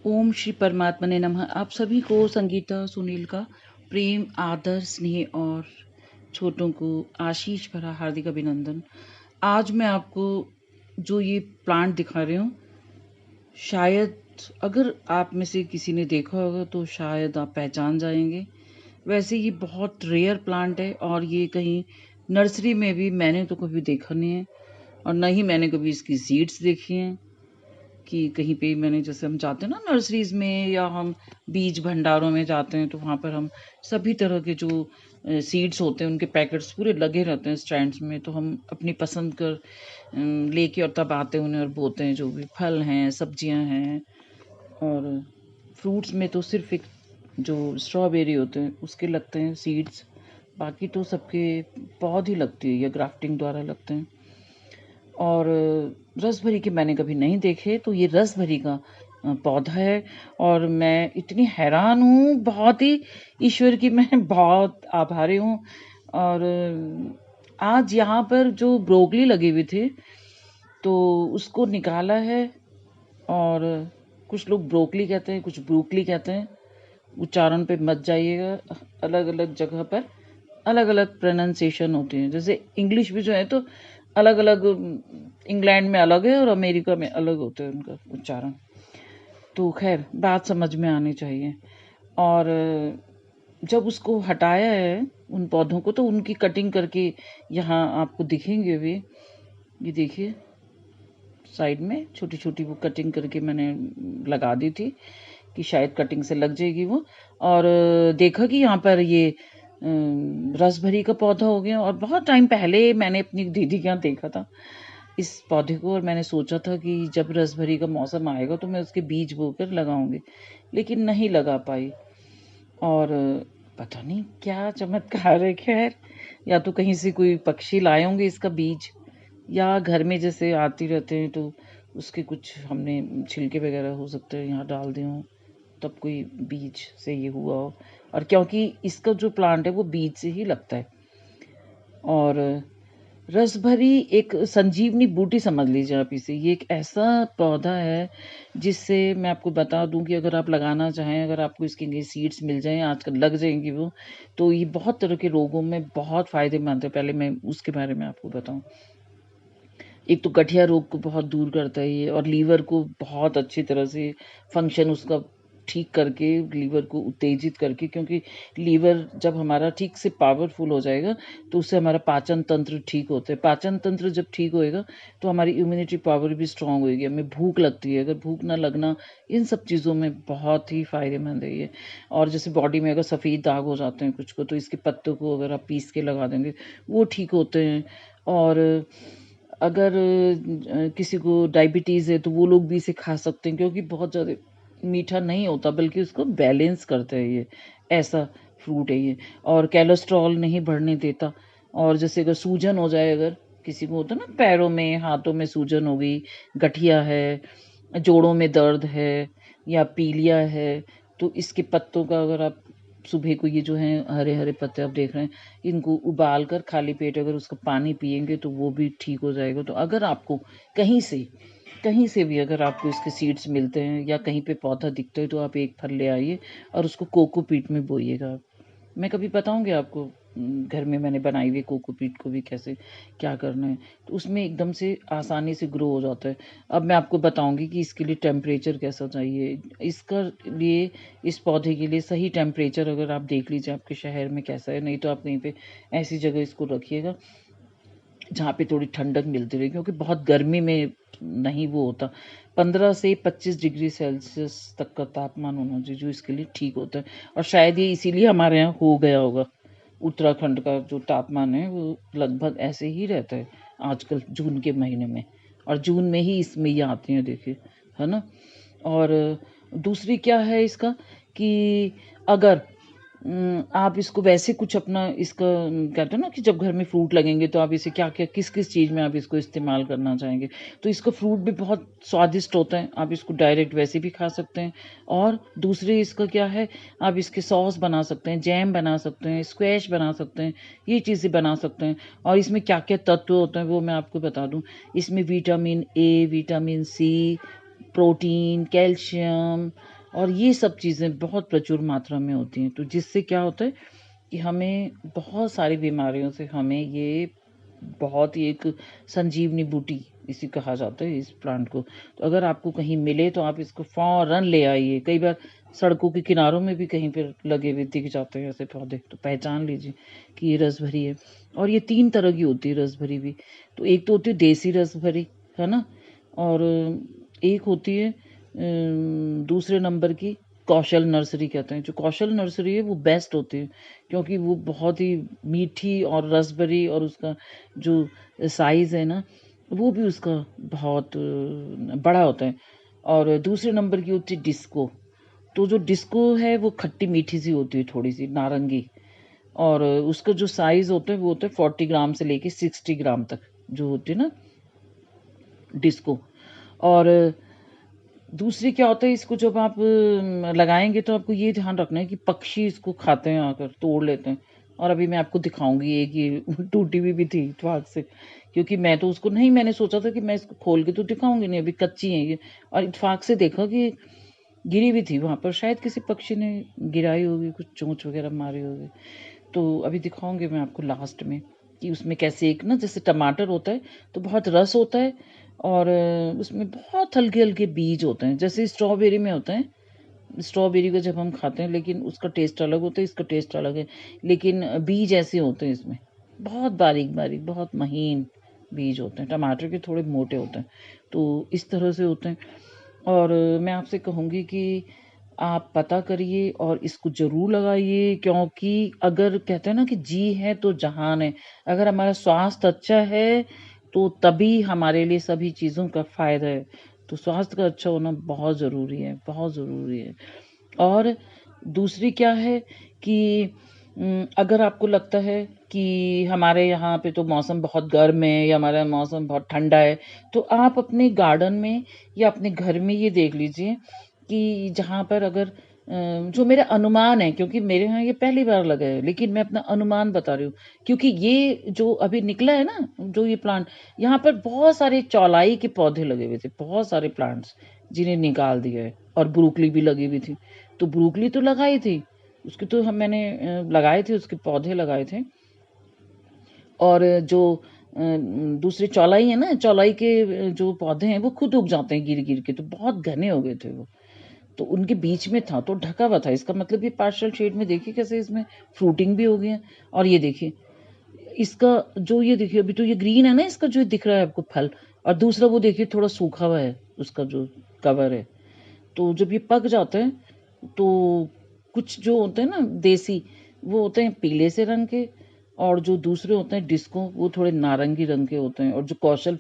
ओम श्री परमात्मने नमः। आप सभी को संगीता सुनील का प्रेम, आदर, स्नेह और छोटों को आशीष भरा हार्दिक अभिनंदन। आज मैं आपको जो ये प्लांट दिखा रही हूँ, शायद अगर आप में से किसी ने देखा होगा तो शायद आप पहचान जाएंगे। वैसे ये बहुत रेयर प्लांट है और ये कहीं नर्सरी में भी मैंने तो कभी देखा नहीं है और न ही मैंने कभी इसकी सीड्स देखी हैं कि कहीं पे मैंने, जैसे हम जाते हैं ना नर्सरीज में या हम बीज भंडारों में जाते हैं तो वहाँ पर हम सभी तरह के जो सीड्स होते हैं उनके पैकेट्स पूरे लगे रहते हैं स्टैंड्स में, तो हम अपनी पसंद कर लेके और तब आते हैं उन्हें और बोते हैं। जो भी फल हैं, सब्जियां हैं और फ्रूट्स में तो सिर्फ एक जो स्ट्रॉबेरी होते हैं उसके लगते हैं सीड्स, बाकी तो सबके पौध ही लगती है या ग्राफ्टिंग द्वारा लगते हैं। और रसभरी के मैंने कभी नहीं देखे, तो ये रसभरी का पौधा है और मैं इतनी हैरान हूँ, बहुत ही ईश्वर की मैं बहुत आभारी हूँ। और आज यहाँ पर जो ब्रोकली लगे हुए थे तो उसको निकाला है, और कुछ लोग ब्रोकली कहते हैं, कुछ ब्रूकली कहते हैं, उच्चारण पे मत जाइएगा, अलग अलग जगह पर अलग अलग प्रोनाउंसिएशन होती है। जैसे इंग्लिश भी जो है तो अलग अलग, इंग्लैंड में अलग है और अमेरिका में अलग होते हैं उनका उच्चारण। तो खैर बात समझ में आनी चाहिए। और जब उसको हटाया है उन पौधों को तो उनकी कटिंग करके यहाँ आपको दिखेंगे भी, ये देखिए साइड में छोटी छोटी वो कटिंग करके मैंने लगा दी थी कि शायद कटिंग से लग जाएगी वो। और देखा कि यहाँ पर ये रसभरी का पौधा हो गया। और बहुत टाइम पहले मैंने अपनी दीदी के यहाँ देखा था इस पौधे को और मैंने सोचा था कि जब रसभरी का मौसम आएगा तो मैं उसके बीज बोकर लगाऊंगी, लेकिन नहीं लगा पाई। और पता नहीं क्या चमत्कार है। खैर, या तो कहीं से कोई पक्षी लाए होंगे इसका बीज, या घर में जैसे आती रहते हैं तो उसके कुछ हमने छिलके वगैरह हो सकते हैं यहाँ डाल दिए हों, तब कोई बीज से ये हुआ हो। और क्योंकि इसका जो प्लांट है वो बीज से ही लगता है। और रसभरी एक संजीवनी बूटी समझ लीजिए आप इसे। ये एक ऐसा पौधा है जिससे मैं आपको बता दूं कि अगर आप लगाना चाहें, अगर आपको इसके सीड्स मिल जाएं, आजकल लग जाएंगी वो, तो ये बहुत तरह के रोगों में बहुत फायदेमंद है। पहले मैं उसके बारे में आपको बताऊं। एक तो गठिया रोग को बहुत दूर करता है ये, और लीवर को बहुत अच्छी तरह से फंक्शन उसका ठीक करके, लीवर को उत्तेजित करके, क्योंकि लीवर जब हमारा ठीक से पावरफुल हो जाएगा तो उससे हमारा पाचन तंत्र ठीक होता है। पाचन तंत्र जब ठीक होएगा तो हमारी इम्यूनिटी पावर भी स्ट्रांग होएगी, हमें भूख लगती है, अगर भूख ना लगना, इन सब चीज़ों में बहुत ही फायदेमंद है ये। और जैसे बॉडी में अगर सफ़ेद दाग हो जाते हैं कुछ को, तो इसके पत्तों को अगर आप पीस के लगा देंगे वो ठीक होते हैं। और अगर किसी को डायबिटीज़ है तो वो लोग भी इसे खा सकते हैं, क्योंकि बहुत ज़्यादा मीठा नहीं होता बल्कि उसको बैलेंस करता है ये, ऐसा फ्रूट है ये। और कोलेस्ट्रॉल नहीं बढ़ने देता। और जैसे अगर सूजन हो जाए, अगर किसी को होता है ना पैरों में हाथों में सूजन हो गई, गठिया है, जोड़ों में दर्द है या पीलिया है, तो इसके पत्तों का अगर आप सुबह को, ये जो हैं हरे हरे पत्ते आप देख रहे हैं, इनको उबाल कर खाली पेट अगर उसका पानी पिएंगे तो वो भी ठीक हो जाएगा। तो अगर आपको कहीं से भी अगर आपको इसके सीड्स मिलते हैं या कहीं पे पौधा दिखता है तो आप एक फल ले आइए और उसको कोकोपीट में बोइएगा। मैं कभी बताऊंगी आपको, घर में मैंने बनाई हुई कोकोपीट को भी कैसे क्या करना है, तो उसमें एकदम से आसानी से ग्रो हो जाता है। अब मैं आपको बताऊंगी कि इसके लिए टेम्परेचर कैसा चाहिए। इसका लिए, इस पौधे के लिए सही टेम्परेचर अगर आप देख लीजिए आपके शहर में कैसा है, नहीं तो आप कहीं पे ऐसी जगह इसको रखिएगा जहाँ पे थोड़ी ठंडक मिलती रहे, क्योंकि बहुत गर्मी में नहीं वो होता। 15 से 25 डिग्री सेल्सियस तक का तापमान होना चाहिए जो इसके लिए ठीक होता है। और शायद ये इसीलिए हमारे यहाँ हो गया होगा। उत्तराखंड का जो तापमान है वो लगभग ऐसे ही रहता है आजकल जून के महीने में, और जून में ही इसमें ये आती हैं, देखिए, है ना। और दूसरी क्या है इसका कि अगर आप इसको वैसे कुछ अपना इसका कहते हैं ना कि जब घर में फ्रूट लगेंगे तो आप इसे क्या क्या किस किस चीज़ में आप इसको इस्तेमाल करना चाहेंगे, तो इसका फ्रूट भी बहुत स्वादिष्ट होता है। आप इसको डायरेक्ट वैसे भी खा सकते हैं, और दूसरे इसका क्या है, आप इसके सॉस बना सकते हैं, जैम बना सकते हैं, स्क्वैश बना सकते हैं, ये चीज़ें बना सकते हैं। और इसमें क्या क्या तत्व होते हैं वो मैं आपको बता दूं। इसमें vitamin A, vitamin C, protein, calcium, और ये सब चीज़ें बहुत प्रचुर मात्रा में होती हैं, तो जिससे क्या होता है कि हमें बहुत सारी बीमारियों से हमें ये बहुत ही एक संजीवनी बूटी इसे कहा जाता है इस प्लांट को। तो अगर आपको कहीं मिले तो आप इसको फ़ौरन ले आइए। कई बार सड़कों के किनारों में भी कहीं पर लगे हुए दिख जाते हैं ऐसे पौधे, तो पहचान लीजिए कि ये रस भरी है। और ये 3 तरह की होती है रस भरी भी। तो एक तो होती है देसी रस भरी, है ना? और एक होती है दूसरे नंबर की कौशल नर्सरी कहते हैं। जो कौशल नर्सरी है वो बेस्ट होती है, क्योंकि वो बहुत ही मीठी और रस भरी, और उसका जो साइज़ है ना वो भी उसका बहुत बड़ा होता है। और दूसरे नंबर की होती है डिस्को। तो जो डिस्को है वो खट्टी मीठी सी होती है, थोड़ी सी नारंगी, और उसका जो साइज़ होता है वो होता है 40 ग्राम से लेके 60 ग्राम तक जो होती है ना डिस्को। और दूसरी क्या होता है, इसको जब आप लगाएंगे तो आपको ये ध्यान रखना है कि पक्षी इसको खाते हैं, आकर तोड़ लेते हैं। और अभी मैं आपको दिखाऊंगी एक ये टूटी हुई भी थी इत्तेफाक से, क्योंकि मैं तो उसको नहीं, मैंने सोचा था कि मैं इसको खोल के तो दिखाऊंगी नहीं, अभी कच्ची है ये, और इत्तेफाक से देखा कि गिरी भी थी वहां पर, शायद किसी पक्षी ने गिराई होगी, कुछ चोंच वगैरह मारी होगी। तो अभी दिखाऊंगी मैं आपको लास्ट में कि उसमें कैसे, एक ना जैसे टमाटर होता है तो बहुत रस होता है, और उसमें बहुत हल्के हल्के बीज होते हैं, जैसे स्ट्रॉबेरी में होते हैं। स्ट्रॉबेरी को जब हम खाते हैं, लेकिन उसका टेस्ट अलग होता है, इसका टेस्ट अलग है, लेकिन बीज ऐसे होते हैं इसमें, बहुत बारीक बारीक, बहुत महीन बीज होते हैं। टमाटर के थोड़े मोटे होते हैं, तो इस तरह से होते हैं। और मैं आपसे कहूँगी कि आप पता करिए और इसको ज़रूर लगाइए, क्योंकि अगर कहते हैं ना कि जी है तो जहान है। अगर हमारा स्वास्थ्य अच्छा है तो तभी हमारे लिए सभी चीज़ों का फ़ायदा है। तो स्वास्थ्य का अच्छा होना बहुत ज़रूरी है, बहुत ज़रूरी है। और दूसरी क्या है कि अगर आपको लगता है कि हमारे यहाँ पे तो मौसम बहुत गर्म है या हमारा मौसम बहुत ठंडा है, तो आप अपने गार्डन में या अपने घर में ये देख लीजिए कि जहाँ पर अगर जो मेरा अनुमान है, क्योंकि मेरे यहाँ ये पहली बार लगा है, लेकिन मैं अपना अनुमान बता रही हूँ, क्योंकि ये जो अभी निकला है ना, जो ये प्लांट, यहाँ पर बहुत सारे चौलाई के पौधे लगे हुए थे, बहुत सारे प्लांट्स जिन्हें निकाल दिया है, और ब्रोकली भी लगी हुई थी। तो ब्रोकली तो लगाई थी, उसके तो हम मैंने लगाए थे, उसके पौधे लगाए थे। और जो दूसरी चौलाई है ना, चौलाई के जो पौधे हैं वो खुद उग जाते हैं गिर गिर के, तो बहुत घने हो गए थे वो। तो उनके बीच में था तो ढका हुआ था, इसका मतलब ये पार्शियल शेड में देखिए कैसे इसमें फ्रूटिंग भी हो गई है। और ये देखिए इसका जो, ये देखिए अभी तो ये ग्रीन है ना, इसका जो दिख रहा है आपको फल, और दूसरा वो देखिए थोड़ा सूखा हुआ है उसका जो कवर है। तो जब ये पक जाते हैं तो कुछ जो होते हैं ना देसी, वो होते हैं पीले से रंग के, और जो दूसरे होते हैं डिस्को वो थोड़े नारंगी रंग के होते हैं, और जो कौशल